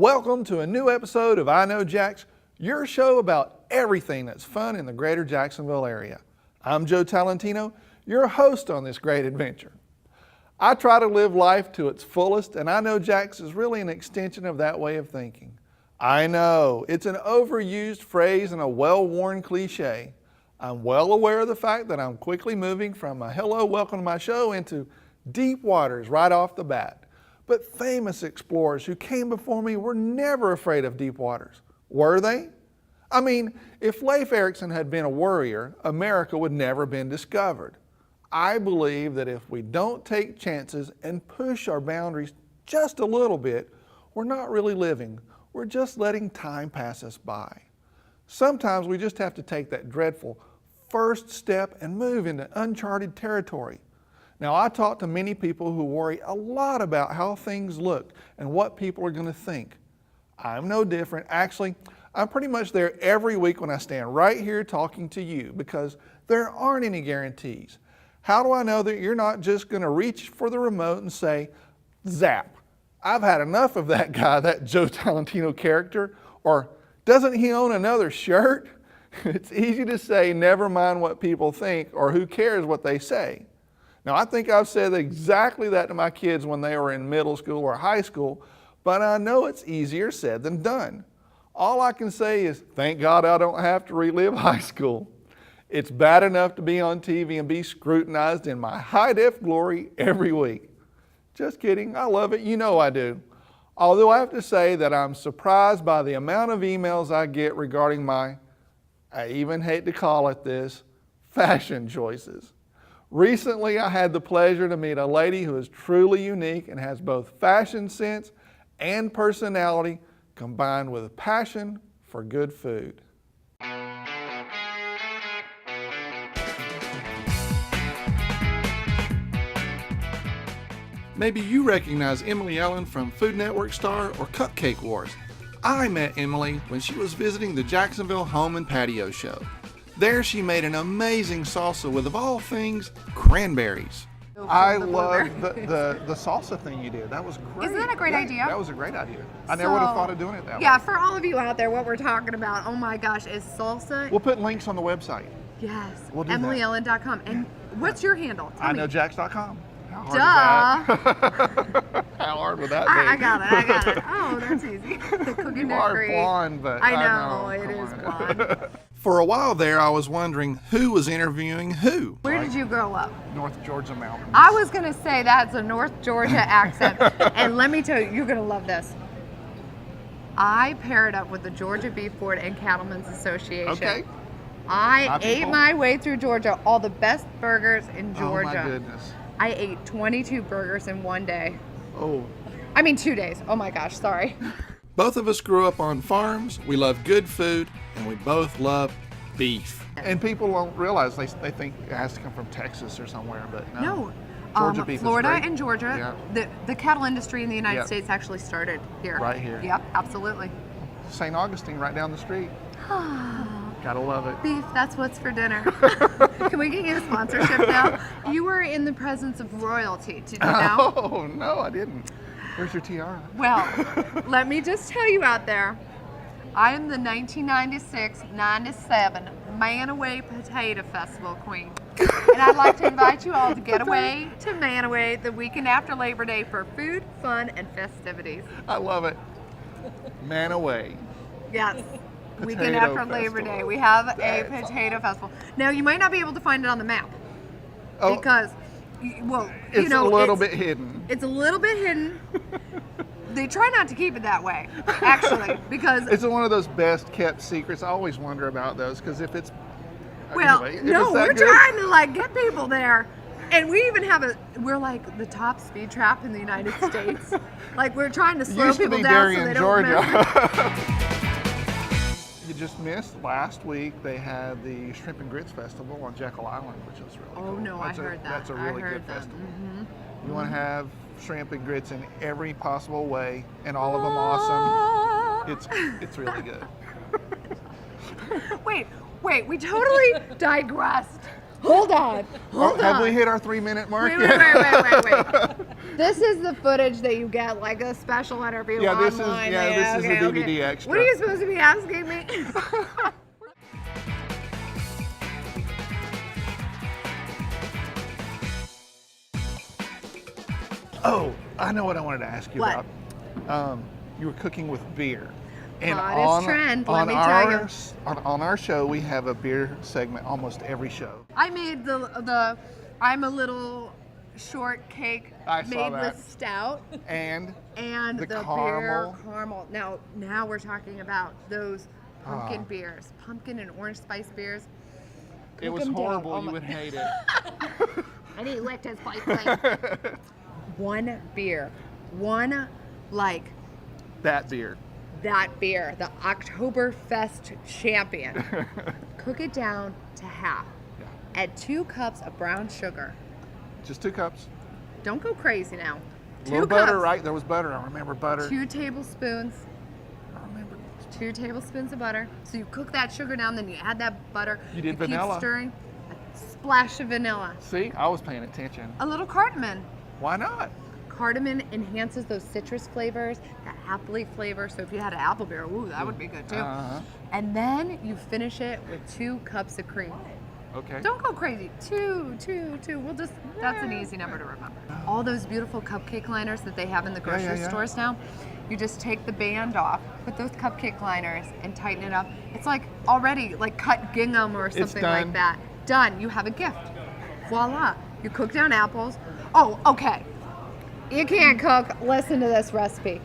Welcome to a new episode of I Know Jax, your show about everything that's fun in the greater Jacksonville area. I'm Joe Talentino, your host on this great adventure. I try to live life to its fullest, and I Know Jax is really an extension of that way of thinking. I know, it's an overused phrase and a well-worn cliche. I'm well aware of the fact that I'm quickly moving from a hello, welcome to my show into deep waters right off the bat. But famous explorers who came before me were never afraid of deep waters. Were they? I mean, if Leif Erikson had been a worrier, America would never have been discovered. I believe that if we don't take chances and push our boundaries just a little bit, we're not really living. We're just letting time pass us by. Sometimes we just have to take that dreadful first step and move into uncharted territory. Now, I talk to many people who worry a lot about how things look and what people are going to think. I'm no different. Actually, I'm pretty much there every week when I stand right here talking to you because there aren't any guarantees. How do I know that you're not just going to reach for the remote and say, zap, I've had enough of that guy, that Joe Talentino character, or doesn't he own another shirt? It's easy to say, never mind what people think, or who cares what they say. Now, I think I've said exactly that to my kids when they were in middle school or high school, but I know it's easier said than done. All I can say is, thank God I don't have to relive high school. It's bad enough to be on TV and be scrutinized in my high-def glory every week. Just kidding, I love it, you know I do. Although I have to say that I'm surprised by the amount of emails I get regarding my, I even hate to call it this, fashion choices. Recently, I had the pleasure to meet a lady who is truly unique and has both fashion sense and personality combined with a passion for good food. Maybe you recognize Emily Ellen from Food Network Star or Cupcake Wars. I met Emily when she was visiting the Jacksonville Home and Patio Show. There she made an amazing salsa with, of all things, cranberries. I love the salsa thing you did. That was great. Isn't that a great idea? That was a great idea. I never would have thought of doing it that way. Yeah, for all of you out there, what we're talking about, oh my gosh, is salsa. We'll put links on the website. Yes, we'll do EmilyEllen.com. And what's your handle? IKnowJax.com. Duh. How hard would that be? I got it. Oh, that's easy. The cooking You are degree. blonde, but I know it Come is on. blonde. For a while there, I was wondering who was interviewing who. Where did you grow up? North Georgia mountains. I was going to say that's a North Georgia accent. And let me tell you, you're going to love this. I paired up with the Georgia Beef Board and Cattlemen's Association. Okay. I ate my way through Georgia, all the best burgers in Georgia. Oh my goodness. I ate 22 burgers in one day. Oh. I mean 2 days. Oh my gosh, sorry. Both of us grew up on farms, we love good food, and we both love beef. And people don't realize, they think it has to come from Texas or somewhere, but no. Georgia beef Florida is great. and Georgia, Yeah. the cattle industry in the United States actually started here. Right here. Yep, absolutely. St. Augustine right down the street. Gotta love it. Beef, that's what's for dinner. Can we get you a sponsorship now? You were in the presence of royalty, did you know? Oh, no, I didn't. Where's your tiara? Well, let me just tell you out there, I am the 1996-97 Manaway Potato Festival Queen. And I'd like to invite you all to get away to Manaway the weekend after Labor Day for food, fun, and festivities. I love it. Manaway. Yes. Weekend Potato after Labor Festival. Day, we have a That's potato festival. Now, you might not be able to find it on the map because, well, it's a little bit hidden. It's a little bit hidden. They try not to keep it that way, actually, because It's one of those best kept secrets. I always wonder about those because if it's we're trying to like get people there, and we even have we're like the top speed trap in the United States. Like we're trying to slow Used to people be down so Darien, they don't Georgia. mess. You just missed last week. They had the Shrimp and Grits Festival on Jekyll Island, which was really cool. Oh no, I heard that. That's a really good festival. You want to have shrimp and grits in every possible way, and all of them awesome. It's really good. Wait, we totally digressed. Hold on. Hold Have on. we hit our 3-minute mark Wait, yet? wait. This is the footage that you get, like a special interview Yeah, online. this is the DVD extra. What are you supposed to be asking me? Oh, I know what I wanted to ask you What? about. You were cooking with beer. And Hottest trend, let me tell you. On our show, we have a beer segment almost every show. I made the I'm a little shortcake I saw made that. with stout And and the beer caramel. caramel. Now we're talking about those pumpkin beers, pumpkin and orange spice beers. it was them down. horrible. Oh You my- would hate it. And he licked his plate clean. One beer, like That beer. that beer, the Oktoberfest champion. Cook it down to half. Yeah. Add 2 cups of brown sugar. Just 2 cups. Don't go crazy now. A 2 little cups. butter, right? There was butter. I remember butter. 2 tablespoons. I remember. 2 tablespoons of butter. So you cook that sugar down, then you add that butter. You did keep vanilla. stirring. A splash of vanilla. See, I was paying attention. A little cardamom. Why not? Cardamom enhances those citrus flavors, that appley flavor. So if you had an apple beer, ooh, that would be good too. Uh-huh. And then you finish it with 2 cups of cream. Okay. Don't go crazy. 2. That's an easy number to remember. All those beautiful cupcake liners that they have in the grocery yeah. stores now, you just take the band off, put those cupcake liners and tighten it up. It's like already like cut gingham or something like done. that. Done. You have a gift. Voila. You cook down apples. Oh, okay. You can't cook. Listen to this recipe.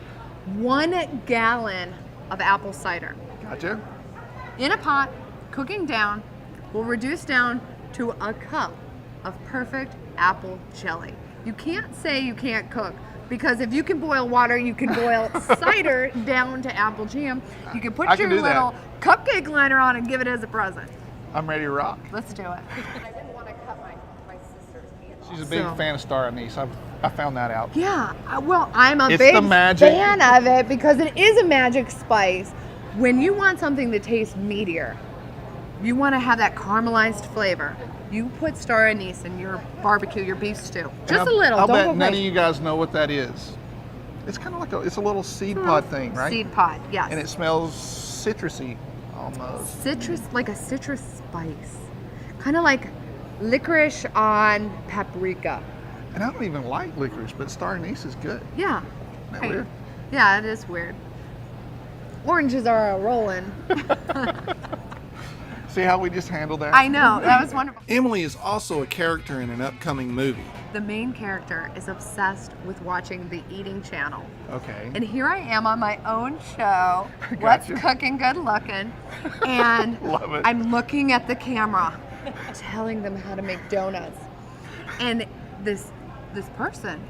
1 gallon of apple cider Gotcha. in a pot, cooking down, will reduce down to a cup of perfect apple jelly. You can't say you can't cook, because if you can boil water, you can boil cider down to apple jam. You can put I can your do that. little cupcake liner on and give it as a present. I'm ready to rock. Let's do it. I didn't want to cut my sister's hand off. She's a big So- fan of star anise. I found that out. Yeah, well, I'm a It's big the magic. fan of it because it is a magic spice. When you want something that tastes meatier, you want to have that caramelized flavor. You put star anise in your barbecue, your beef stew. Just a little. I'll Don't bet go none of crazy. you guys know what that is. It's kind of like it's a little seed pod thing, right? Seed pod, yes. And it smells citrusy almost. Citrus, like a citrus spice. Kind of like licorice on paprika. And I don't even like licorice, but star anise is good. Yeah. Isn't that Right. weird? Yeah, it is weird. Oranges are a rolling. See how we just handled that? I know, that was wonderful. Emily is also a character in an upcoming movie. The main character is obsessed with watching the eating channel. Okay. And here I am on my own show, What's Gotcha. Cooking Good Looking, and Love it. I'm looking at the camera, telling them how to make donuts. And this person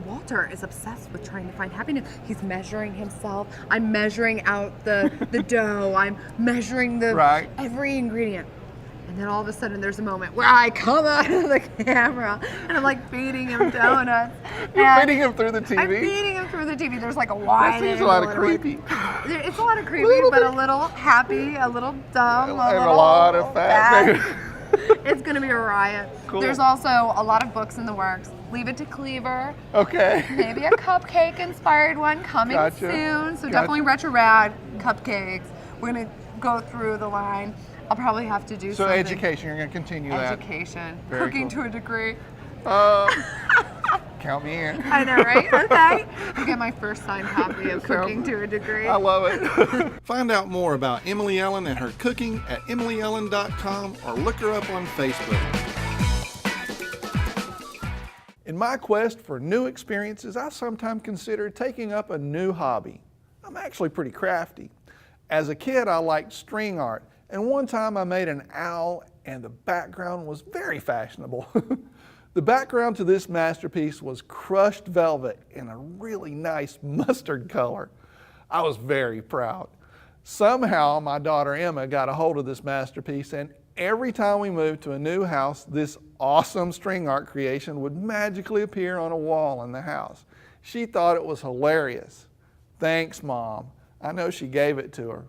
Walter is obsessed with trying to find happiness. He's measuring himself. I'm measuring out the dough. I'm measuring Right. every ingredient. And then all of a sudden there's a moment where I come out of the camera and I'm like feeding him donuts. You're And feeding him through the TV? I'm feeding him through the TV. There's like a wide That seems a lot of angle and creepy. It's a lot of creepy, Little but bit. a little happy, a little dumb, And a a lot of little fat. bad. It's gonna be a riot. Cool. There's also a lot of books in the works. Leave It to Cleaver. Okay. Maybe a cupcake inspired one coming Gotcha. soon. So Gotcha. definitely retro rad cupcakes. We're gonna go through the line. I'll probably have to do So something. education, you're going to continue that. Education. Very Cooking cool. to a degree. Count me in. I know, right? Okay. I'll get my first signed copy of Cooking to a Degree. I love it. Find out more about Emily Ellen and her cooking at emilyellen.com or look her up on Facebook. In my quest for new experiences, I sometimes consider taking up a new hobby. I'm actually pretty crafty. As a kid, I liked string art, and one time I made an owl and the background was very fashionable. The background to this masterpiece was crushed velvet in a really nice mustard color. I was very proud. Somehow my daughter Emma got a hold of this masterpiece, and every time we moved to a new house, this awesome string art creation would magically appear on a wall in the house. She thought it was hilarious. Thanks, Mom. I know she gave it to her.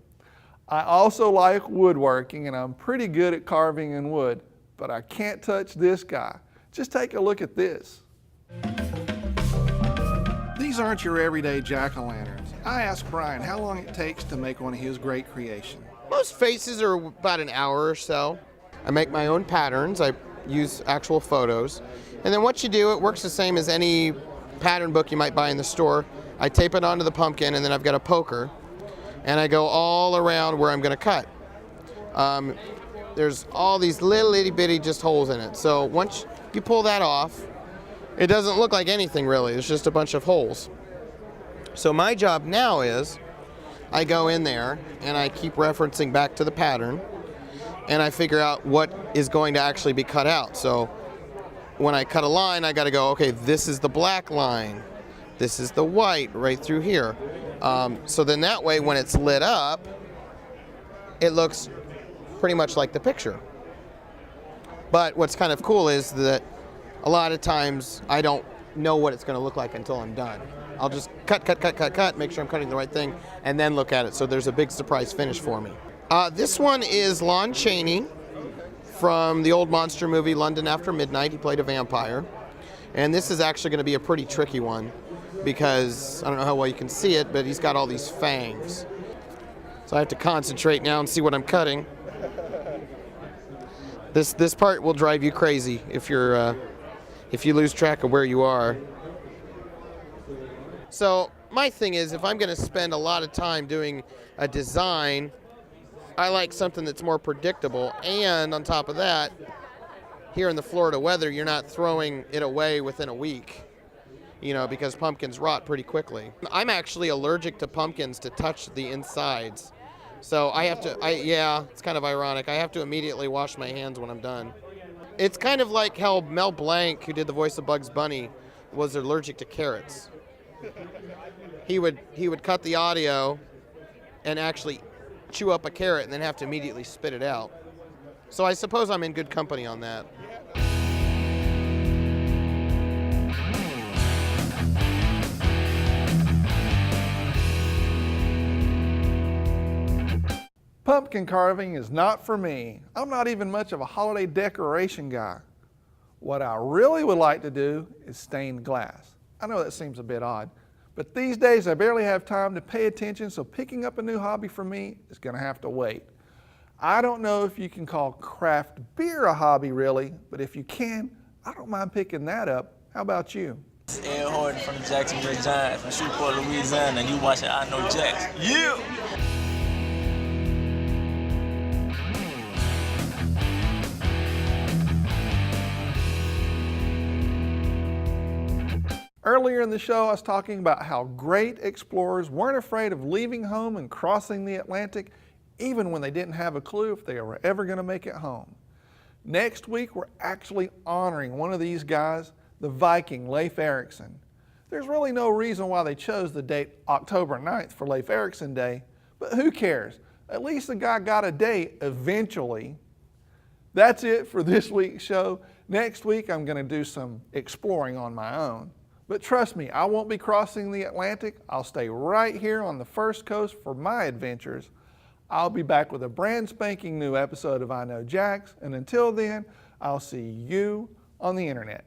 I also like woodworking, and I'm pretty good at carving in wood, but I can't touch this guy. Just take a look at this. These aren't your everyday jack-o'-lanterns. I asked Brian how long it takes to make one of his great creations. Most faces are about an hour or so. I make my own patterns. I use actual photos. And then what you do, it works the same as any pattern book you might buy in the store. I tape it onto the pumpkin, and then I've got a poker, and I go all around where I'm going to cut. There's all these little itty bitty just holes in it. So once you pull that off, it doesn't look like anything really. It's just a bunch of holes. So my job now is I go in there and I keep referencing back to the pattern, and I figure out what is going to actually be cut out. So when I cut a line, I got to go, okay, this is the black line. This is the white right through here. So then that way, when it's lit up, it looks pretty much like the picture. But what's kind of cool is that a lot of times I don't know what it's going to look like until I'm done. I'll just cut, make sure I'm cutting the right thing, and then look at it. So there's a big surprise finish for me. This one is Lon Chaney from the old monster movie London After Midnight. He played a vampire. And this is actually going to be a pretty tricky one because I don't know how well you can see it, but he's got all these fangs. So I have to concentrate now and see what I'm cutting. This part will drive you crazy if you lose track of where you are. So my thing is, if I'm going to spend a lot of time doing a design, I like something that's more predictable. And on top of that, here in the Florida weather, you're not throwing it away within a week, because pumpkins rot pretty quickly. I'm actually allergic to pumpkins to touch the insides. So I have to, yeah, it's kind of ironic. I have to immediately wash my hands when I'm done. It's kind of like how Mel Blanc, who did the voice of Bugs Bunny, was allergic to carrots. He would cut the audio and actually chew up a carrot and then have to immediately spit it out. So I suppose I'm in good company on that. Pumpkin carving is not for me. I'm not even much of a holiday decoration guy. What I really would like to do is stained glass. I know that seems a bit odd, but these days I barely have time to pay attention, so picking up a new hobby for me is going to have to wait. I don't know if you can call craft beer a hobby really, but if you can, I don't mind picking that up. How about you? It's Ed Horton from the Jacksonville Giants from Shreveport, Louisiana, and you watching I Know Jacks. Yeah! Earlier in the show, I was talking about how great explorers weren't afraid of leaving home and crossing the Atlantic, even when they didn't have a clue if they were ever going to make it home. Next week, we're actually honoring one of these guys, the Viking Leif Erikson. There's really no reason why they chose the date October 9th for Leif Erikson Day, but who cares? At least the guy got a date eventually. That's it for this week's show. Next week, I'm going to do some exploring on my own. But trust me, I won't be crossing the Atlantic. I'll stay right here on the First Coast for my adventures. I'll be back with a brand spanking new episode of I Know Jacks, and until then, I'll see you on the internet.